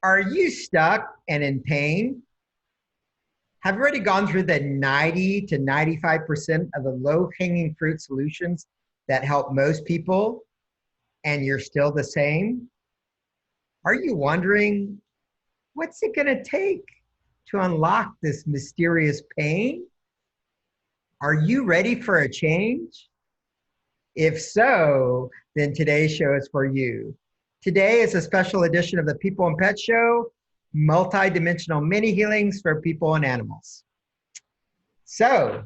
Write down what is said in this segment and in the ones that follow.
Are you stuck and in pain? Have you already gone through the 90 to 95% of the low-hanging fruit solutions that help most people and you're still the same? Are you wondering, what's it going to take to unlock this mysterious pain? Are you ready for a change? If so, then today's show is for you. Today is a special edition of the People and Pet Show, multi-dimensional mini healings for people and animals. So,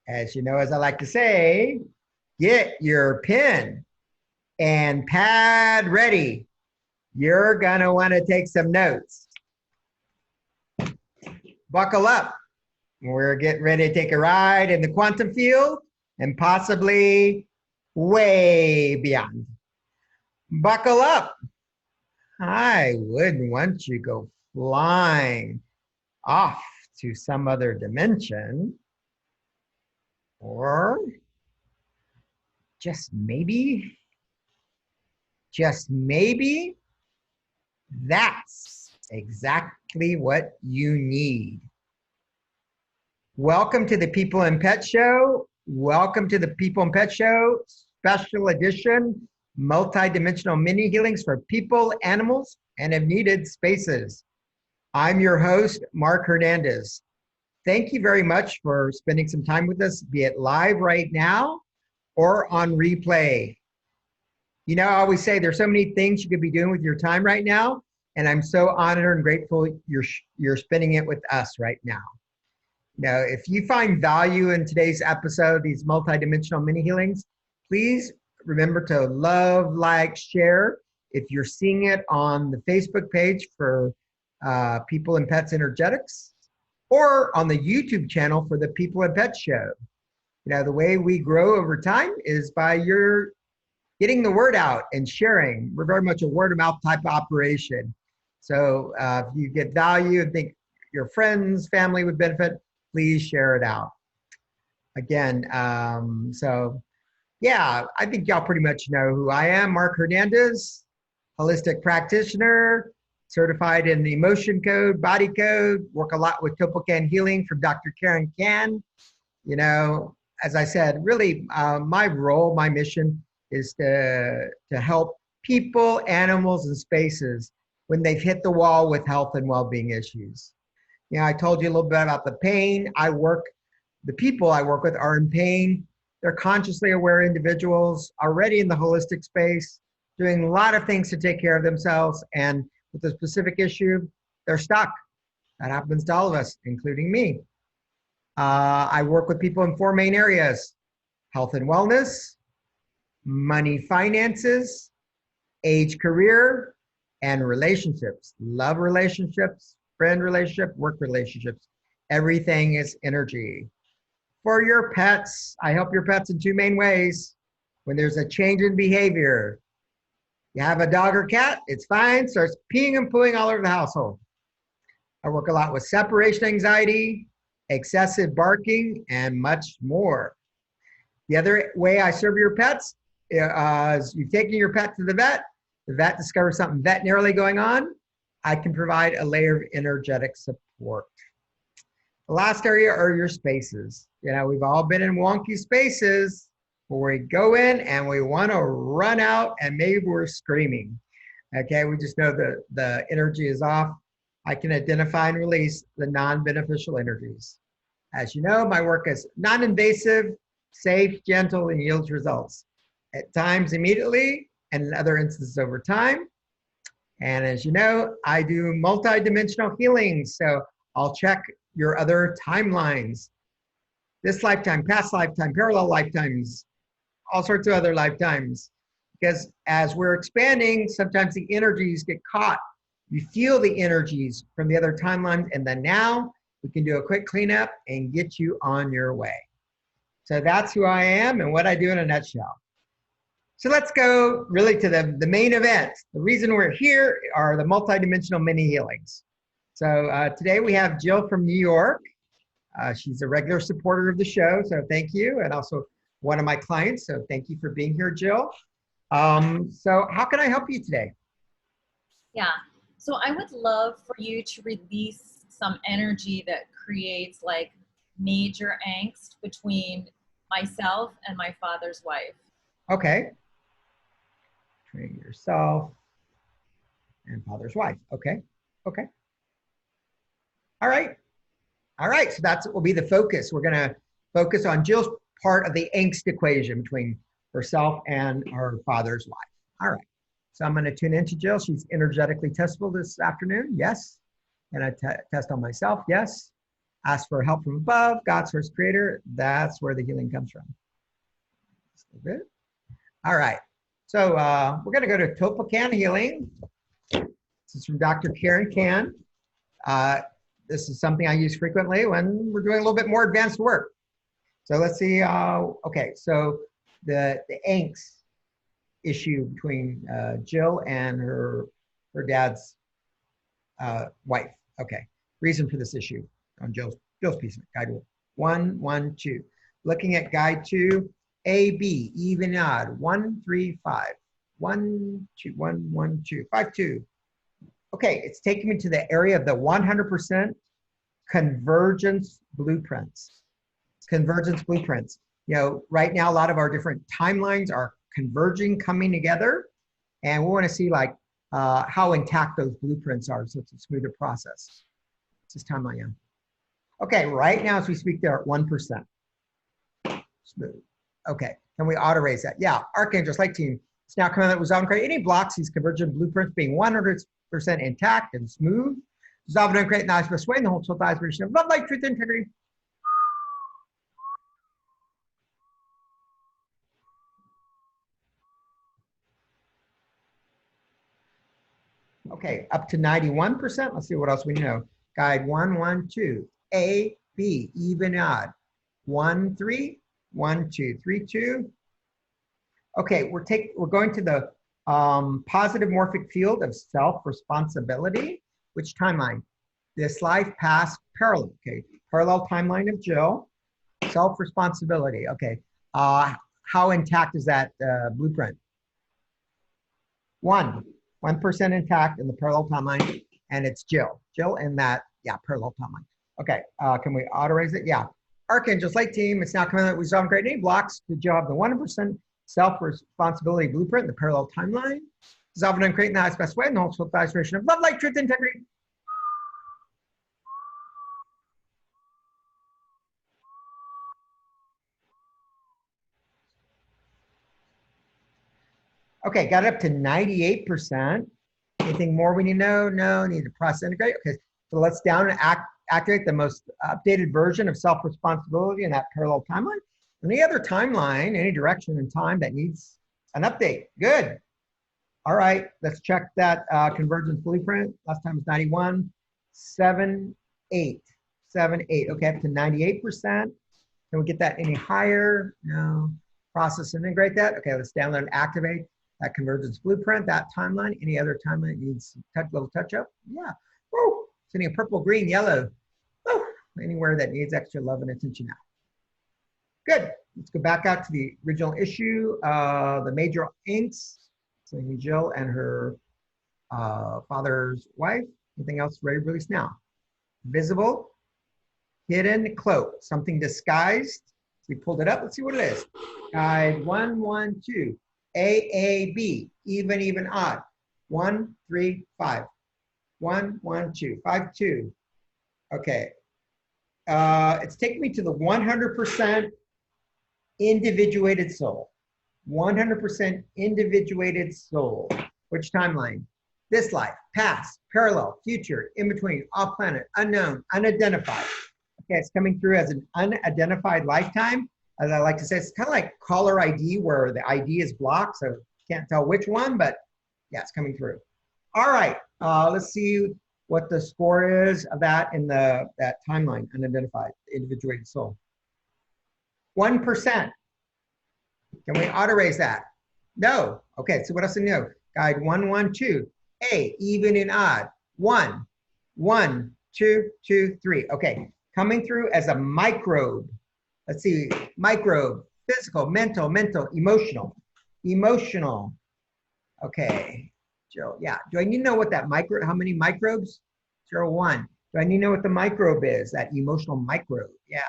as you know, as I like to say, get your pen and pad ready. You're gonna wanna take some notes. Buckle up. We're getting ready to take a ride in the quantum field and possibly way beyond. Buckle up. I wouldn't want you to go flying off to some other dimension, or just maybe, that's exactly what you need. Welcome to the People and Pet Show. Welcome to the People and Pet Show special edition, multi-dimensional mini healings for people, animals, and if needed, spaces. I'm your host, Mark Hernandez. Thank you very much for spending some time with us, be it live right now or on replay. You know, I always say there's so many things you could be doing with your time right now, and I'm so honored and grateful you're spending it with us right now. Now, if you find value in today's episode, these multidimensional mini healings, please remember to love, like, share. If you're seeing it on the Facebook page for People and Pets Energetics, or on the YouTube channel for the People and Pets Show. You know, the way we grow over time is by your getting the word out and sharing. We're very much a word of mouth type of operation. So if you get value and think your friends, family would benefit, please share it out. Again, so yeah, I think y'all pretty much know who I am. Mark Hernandez, holistic practitioner, certified in the emotion code, body code, work a lot with Topocan healing from Dr. Karen Can. You know, as I said, really my role, my mission is to help people, animals, and spaces when they've hit the wall with health and well-being issues. You know, I told you a little bit about the pain. The people I work with are in pain. They're consciously aware individuals already in the holistic space, doing a lot of things to take care of themselves, and with a specific issue, they're stuck. That happens to all of us, including me. I work with people in four main areas: health and wellness, money, finances, age, career, and relationships. Love relationships, friend relationship, work relationships. Everything is energy. For your pets, I help your pets in two main ways. When there's a change in behavior, you have a dog or cat, it's fine, starts peeing and pooing all over the household. I work a lot with separation anxiety, excessive barking, and much more. The other way I serve your pets is you've taken your pet to the vet discovers something veterinarily going on, I can provide a layer of energetic support. The last area are your spaces. You know, we've all been in wonky spaces where we go in and we want to run out and maybe we're screaming. Okay, we just know the energy is off. I can identify and release the non-beneficial energies. As you know, my work is non-invasive, safe, gentle, and yields results. At times immediately, and in other instances over time. And as you know, I do multi-dimensional healings. So I'll check your other timelines. This lifetime, past lifetime, parallel lifetimes, all sorts of other lifetimes. Because as we're expanding, sometimes the energies get caught. You feel the energies from the other timelines, and then now we can do a quick cleanup and get you on your way. So that's who I am and what I do in a nutshell. So let's go really to the main event. The reason we're here are the multidimensional mini healings. So today we have Jill from New York. She's a regular supporter of the show, so thank you, and also one of my clients, so thank you for being here, Jill. So how can I help you today? Yeah, So I would love for you to release some energy that creates like major angst between myself and my father's wife. Okay. Between yourself and father's wife. Okay. Okay. All right. All right. So that's what will be the focus. We're going to focus on Jill's part of the angst equation between herself and her father's wife. All right. So I'm going to tune into Jill. She's energetically testable this afternoon. Yes. And I test on myself. Yes. Ask for help from above. God's first creator. That's where the healing comes from. Just a little bit. All right. So we're going to go to Topocan Healing. This is from Dr. Karen Can. This is something I use frequently when we're doing a little bit more advanced work. So let's see. Okay. So the angst issue between Jill and her dad's wife. Okay. Reason for this issue on Jill's piece of it. Guide 1, 1, 2. Looking at guide 2, A, B, even odd, 1, 3, 5. 1, 2, 1, 1, 2, 5, 2. Okay, it's taking me to the area of the 100% convergence blueprints. Convergence blueprints. You know, right now, a lot of our different timelines are converging, coming together. And we want to see like how intact those blueprints are, so it's a smoother process. This is timeline. Yeah. Okay, right now as we speak, they're at 1%. Smooth. Okay, can we auto raise that? Yeah, Archangels Light Team. It's now coming out with Resolve and Create any blocks, these convergent blueprints being 100% intact and smooth. Resolve and Create nice best way in the whole soul thighs of love, light, truth, integrity. Okay, up to 91%. Let's see what else we know. Guide 1, 1, 2. A, B, even odd. 1, 3, 1, 2, 3, 2. Okay, we're going to the positive morphic field of self-responsibility. Which timeline? This life past parallel. Okay, parallel timeline of Jill. Self-responsibility. Okay, how intact is that blueprint? 1% intact in the parallel timeline, and it's Jill. Jill in that, yeah, parallel timeline. Okay, can we auto raise it? Yeah. Archangels Light Team, it's now coming out. We resolve and create any blocks. Did you have the 100% self-responsibility blueprint in the parallel timeline? Resolve and create in the highest best way in the whole soul vibration of love, light, truth, integrity. Okay, got it up to 98%. Anything more we need to know? No, need to process integrate. Okay, so let's down and activate the most updated version of self-responsibility in that parallel timeline. Any other timeline, any direction in time that needs an update. Good. All right, let's check that convergence blueprint. Last time was 91, 7, 8, 7, 8. Okay, up to 98%. Can we get that any higher? No. Process and integrate that. Okay, let's download and activate that convergence blueprint, that timeline. Any other timeline needs a little touch up? Yeah. Woo! Sending a purple, green, yellow. Woo! Anywhere that needs extra love and attention now. Good. Let's go back out to the original issue. The major angst. So Jill and her father's wife. Anything else ready to release now? Visible, hidden, cloak. Something disguised. So we pulled it up. Let's see what it is. Guide 1, 1, 2. A, B, even, odd. 1, 3, 5. 1, 1, 2, 5, 2. Okay. It's taking me to the 100% individuated soul. 100% individuated soul. Which timeline? This life, past, parallel, future, in between, off planet, unknown, unidentified. Okay, it's coming through as an unidentified lifetime. As I like to say, it's kind of like caller ID where the ID is blocked, so can't tell which one, but yeah, it's coming through. All right, let's see what the score is of that in that timeline, unidentified, individuated soul. 1%. Can we auto raise that? No. Okay, so what else do you know? Guide 1, 1, 2. A, even and odd. 1, 1, 2, 2, 3. Okay, coming through as a microbe. Let's see, microbe, physical, mental, emotional. Emotional. Okay, Jill. Yeah. Do I need to know what that how many microbes? 0, 1. Do I need to know what the microbe is? That emotional microbe. Yeah.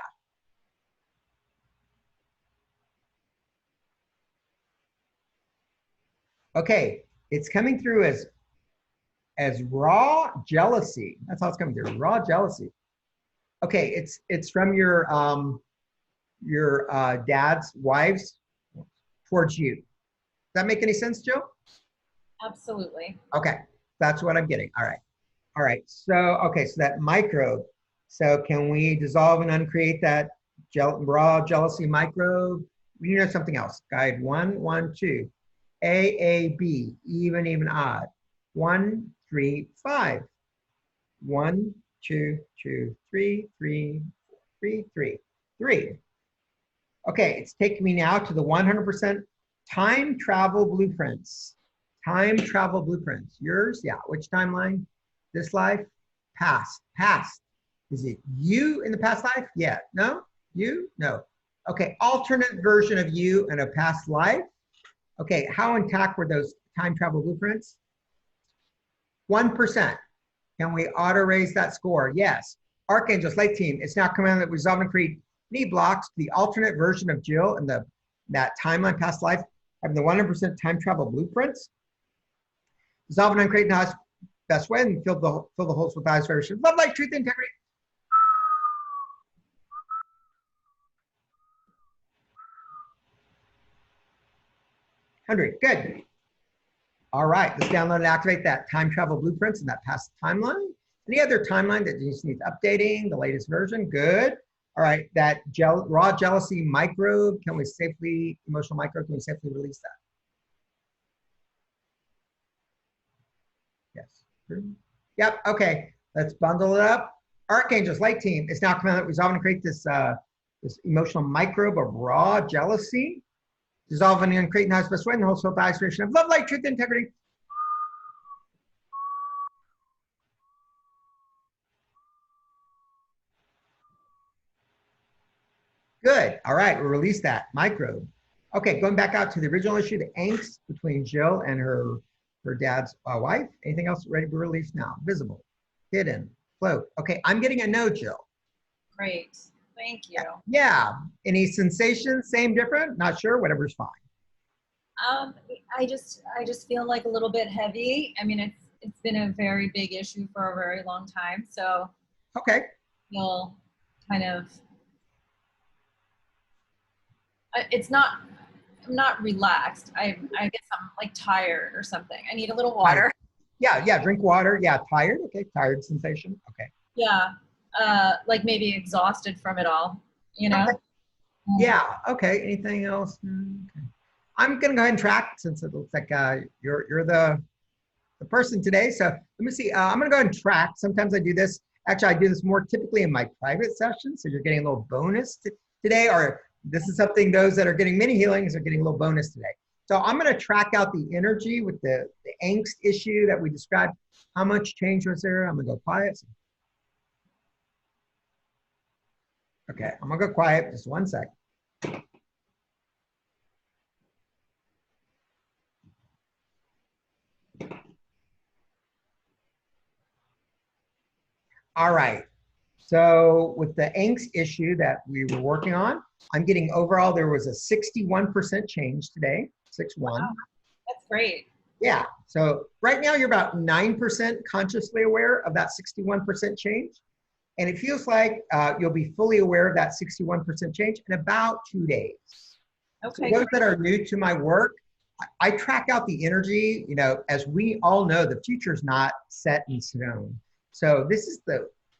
Okay. It's coming through as raw jealousy. That's how it's coming through. Raw jealousy. Okay. It's from your dad's wives towards you. Does that make any sense, Jill? Absolutely. Okay. That's what I'm getting. All right. All right, so, okay, so that microbe. So can we dissolve and uncreate that raw jealousy microbe? We need to know something else. Guide 1, 1, 2. A, B, even, odd. 1, 3, 5. 1, 2, 2, 3, 3, 3, 3, 3. Okay, it's taking me now to the 100% time travel blueprints. Time travel blueprints. Yours? Yeah, which timeline? This life? Past. Past. Is it you in the past life? Yeah. No? You? No. Okay. Alternate version of you in a past life. Okay. How intact were those time travel blueprints? 1%. Can we auto raise that score? Yes. Archangels, Light Team, it's now commanded that we resolve and create any blocks to the alternate version of Jill and that timeline past life having the 100% time travel blueprints. Resolve and uncreate now best way and fill the holes with eyes, vibration, love, light, truth, integrity. Good. All right, let's download and activate that time travel blueprints in that past timeline. Any other timeline that just needs updating, the latest version? Good. All right, that raw jealousy microbe, emotional microbe, can we safely release that? Yes. Yep, okay. Let's bundle it up. Archangels, Light Team, it's now commanded that resolve and create this emotional microbe of raw jealousy. Dissolving and creating house best way and the whole soul isolation of love, light, truth, integrity. Good. All right, we'll release that microbe. Okay, going back out to the original issue, the angst between Jill and her dad's wife. Anything else ready to be released now? Visible, hidden, float. Okay, I'm getting a no, Jill. Great. Thank you. Yeah. Any sensations? Same, different? Not sure. Whatever's fine. I just feel like a little bit heavy. I mean, it's been a very big issue for a very long time. So okay. I feel kind of I'm not relaxed. I guess I'm like tired or something. I need a little water. Yeah, drink water. Yeah, tired. Okay, tired sensation. Okay. Yeah. Like maybe exhausted from it all, you know? Okay. Yeah, okay. Anything else? Okay. I'm gonna go ahead and track since it looks like you're the person today. So let me see. I'm gonna go ahead and track. Sometimes I do this. Actually, I do this more typically in my private sessions. So you're getting a little bonus today, or this is something those that are getting mini healings are getting a little bonus today. So I'm gonna track out the energy with the angst issue that we described. How much change was there? I'm gonna go quiet. Okay, I'm gonna go quiet just 1 sec. All right. So with the angst issue that we were working on, I'm getting overall, there was a 61% change today, 6-1. Wow, that's great. Yeah, so right now you're about 9% consciously aware of that 61% change. And it feels like you'll be fully aware of that 61% change in about 2 days. Okay. So those that are new to my work, I track out the energy, you know, as we all know, the future is not set in stone. So this is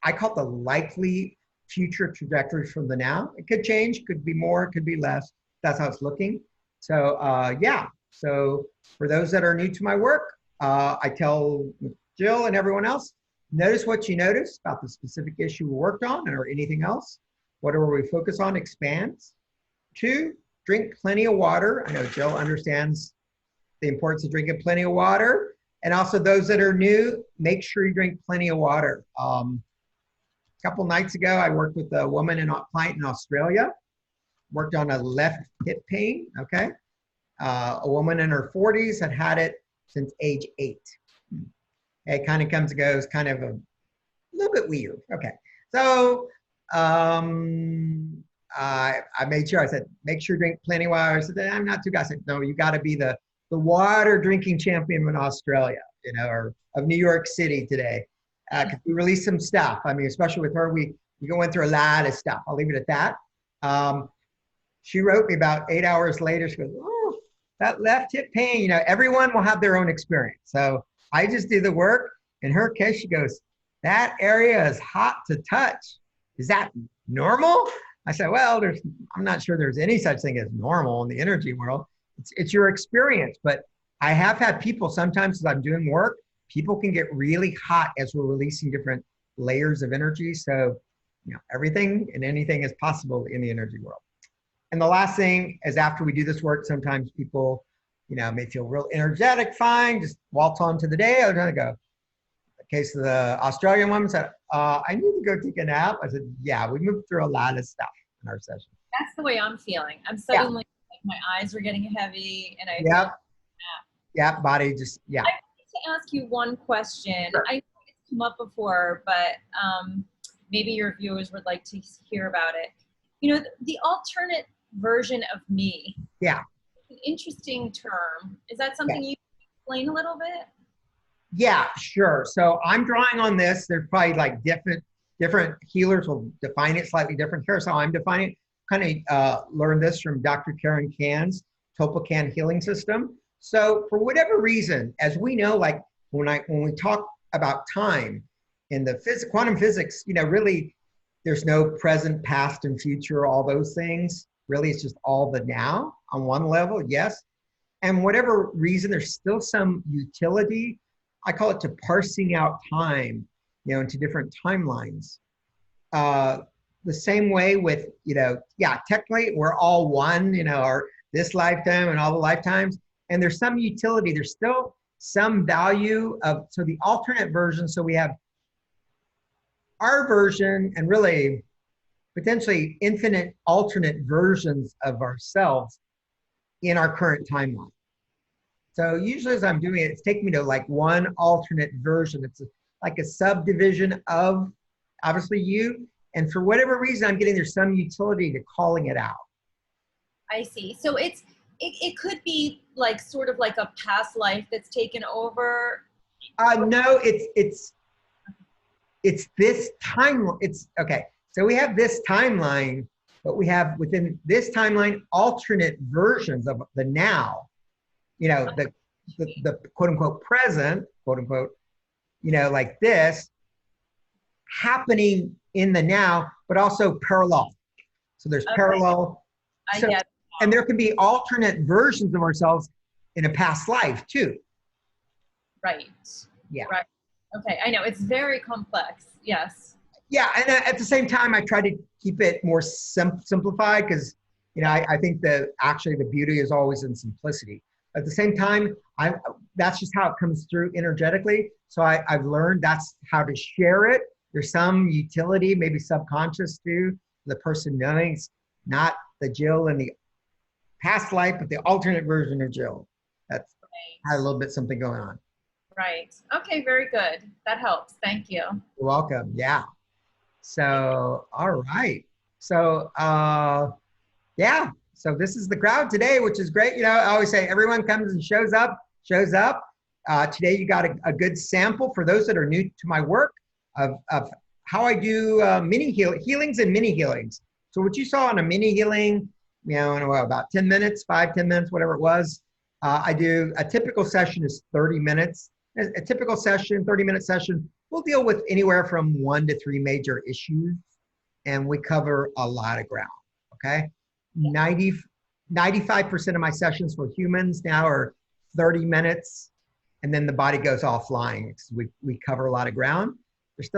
I call it the likely future trajectory from the now. It could change, could be more, could be less. That's how it's looking. So yeah, so for those that are new to my work, I tell Jill and everyone else, notice what you notice about the specific issue we worked on or anything else. Whatever we focus on expands. 2, drink plenty of water. I know Jill understands the importance of drinking plenty of water. And also those that are new, make sure you drink plenty of water. A couple nights ago, I worked with a woman and a client in Australia, worked on a left hip pain, okay? A woman in her 40s had it since age 8. It kind of comes and goes, kind of a little bit weird. Okay. So I made sure, I said, make sure you drink plenty of water. I said, I'm not too good. I said, no, you got to be the water drinking champion in Australia, you know, or of New York City today. Because we released some stuff. I mean, especially with her, we went through a lot of stuff. I'll leave it at that. She wrote me about 8 hours later. She goes, oh, that left hip pain, you know, everyone will have their own experience. So I just do the work. In her case, she goes, that area is hot to touch. Is that normal? I said, well, I'm not sure there's any such thing as normal in the energy world. It's your experience. But I have had people, sometimes as I'm doing work, people can get really hot as we're releasing different layers of energy. So, you know, everything and anything is possible in the energy world. And the last thing is, after we do this work, sometimes people, you know, may feel real energetic, fine, just waltz on to the day. I was going to go. The case of the Australian woman said, I need to go take a nap. I said, yeah, we moved through a lot of stuff in our session. That's the way I'm feeling. I'm suddenly, like, my eyes are getting heavy and I feel like, yeah, body just, yeah. I wanted to ask you one question. Sure. I know it's come up before, but maybe your viewers would like to hear about it. You know, the alternate version of me. Yeah. An interesting term. Is that something you can explain a little bit? Yeah, sure. So I'm drawing on this. There's probably like different healers will define it slightly different. Here's how I'm defining it. Kind of learned this from Dr. Karen Can's Topocan healing system. So for whatever reason, as we know, like when we talk about time in the quantum physics, you know, really there's no present, past, and future, all those things. Really, it's just all the now on one level, yes. And whatever reason, there's still some utility. I call it to parsing out time, you know, into different timelines. The same way with, you know, yeah, technically we're all one, you know, or this lifetime and all the lifetimes. And there's some utility. There's still some value of, so the alternate version. So we have our version and really potentially infinite alternate versions of ourselves in our current timeline. So usually as I'm doing it, it's taking me to like one alternate version. It's like a subdivision of obviously you. And for whatever reason, I'm getting there's some utility to calling it out. I see. So it could be like sort of like a past life that's taken over. No, it's this timeline. It's okay. So we have this timeline, but we have within this timeline alternate versions of the now. You know, the quote unquote present, quote unquote, you know, like this happening in the now, but also parallel. So there's parallel. So, and there can be alternate versions of ourselves in a past life too. Right. Yeah. Right. Okay. I know it's very complex. Yes. Yeah. And at the same time, I try to keep it more simplified because, you know, I think that actually the beauty is always in simplicity. At the same time, that's just how it comes through energetically. So I've learned that's how to share it. There's some utility, maybe subconscious too, the person knowing it's not the Jill in the past life, but the alternate version of Jill. That's had a little bit something going on. Right. Okay, very good. That helps. Thank you. You're welcome. Yeah. So, all right. So, yeah. So this is the crowd today, which is great. You know, I always say everyone comes and shows up. Today you got a good sample for those that are new to my work of how I do mini healings and mini healings. So what you saw on a mini healing, you know, in about 10 minutes, 5-10 minutes, whatever it was, I do a typical session is 30 minutes. A typical session, 30-minute session, we'll deal with anywhere from 1 to 3 major issues, and we cover a lot of ground, okay? 95% of my sessions for humans now are 30 minutes, and then the body goes offline. We cover a lot of ground. It's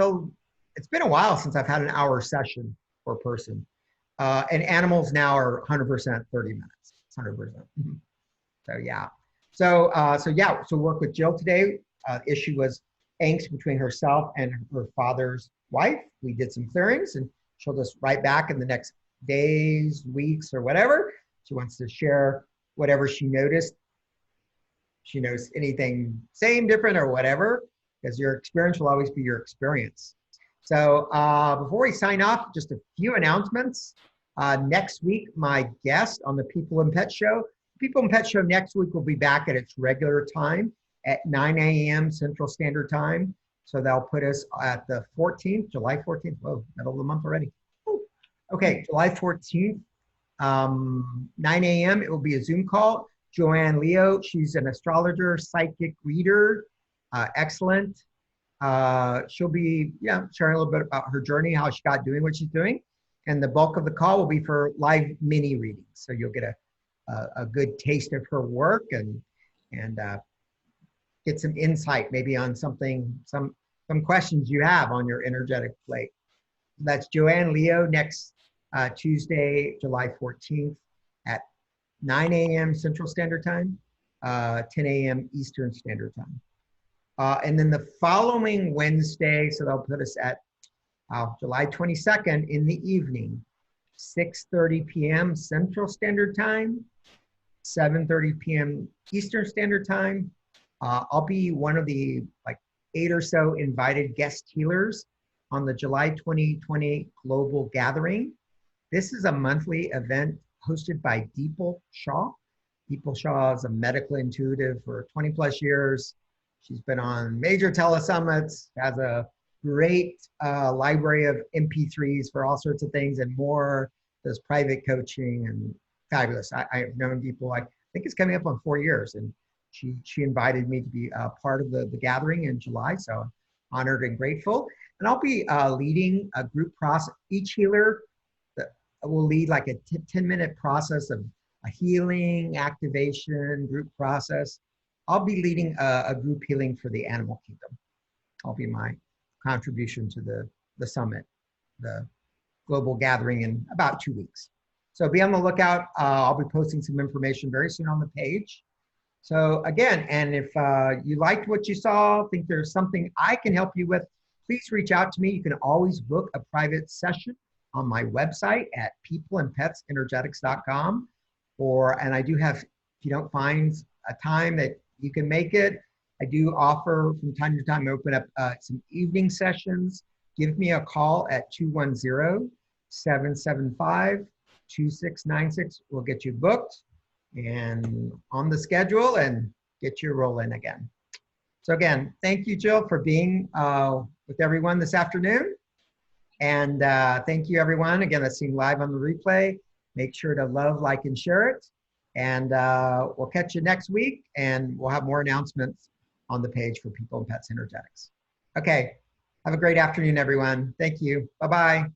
been a while since I've had an hour session per person. And animals now are 100% 30 minutes, 100%. So yeah. So work with Jill today. Issue was angst between herself and her father's wife. We did some clearings and she'll just write back in the next days, weeks, or whatever. She wants to share whatever she noticed. she knows anything same, different, or whatever, because your experience will always be your experience. So before we sign off, just a few announcements. Next week, my guest on the People and Pet Show. People and Pet Show next week will be back at its regular time at 9 a.m. Central Standard Time. So that'll put us at the 14th, July 14th. Whoa, middle of the month already. Ooh. Okay, July 14th, 9 a.m. It will be a Zoom call. Joanne Leo, she's an astrologer, psychic reader, excellent. She'll be sharing a little bit about her journey, how she got doing what she's doing. And the bulk of the call will be for live mini readings. So you'll get a good taste of her work and get some insight maybe on something, some questions you have on your energetic plate. That's Joanne Leo next Tuesday, July 14th at 9 a.m. Central Standard Time, 10 a.m. Eastern Standard Time. And then the following Wednesday, so they'll put us at July 22nd in the evening, 6:30 p.m. Central Standard Time, 7:30 p.m. Eastern Standard Time. I'll be one of the 8 or so invited guest healers on the July 2020 Global Gathering. This is a monthly event hosted by Deepal Shah. Deepal Shah is a medical intuitive for 20 plus years. She's been on major telesummits, has a great library of MP3s for all sorts of things and more, does private coaching and fabulous. I've known Deepal, I think it's coming up on 4 years, and she invited me to be a part of the gathering in July, so I'm honored and grateful. And I'll be leading a group process. Each healer will lead like a 10-minute process of a healing, activation, group process. I'll be leading a group healing for the animal kingdom. I'll be my contribution to the summit, the global gathering in about 2 weeks. So be on the lookout. I'll be posting some information very soon on the page. So again, and if you liked what you saw, think there's something I can help you with, please reach out to me. You can always book a private session on my website at peopleandpetsenergetics.com. And I do have, if you don't find a time that you can make it, I do offer from time to time, open up some evening sessions. Give me a call at 210-775-2696. We'll get you booked and on the schedule and get you rolling again. So again, thank you, Jill, for being with everyone this afternoon. And thank you, everyone. Again, that's seen live on the replay. Make sure to love, like, and share it. And we'll catch you next week, and we'll have more announcements on the page for People and Pets Energetics. Okay, have a great afternoon, everyone. Thank you. Bye-bye.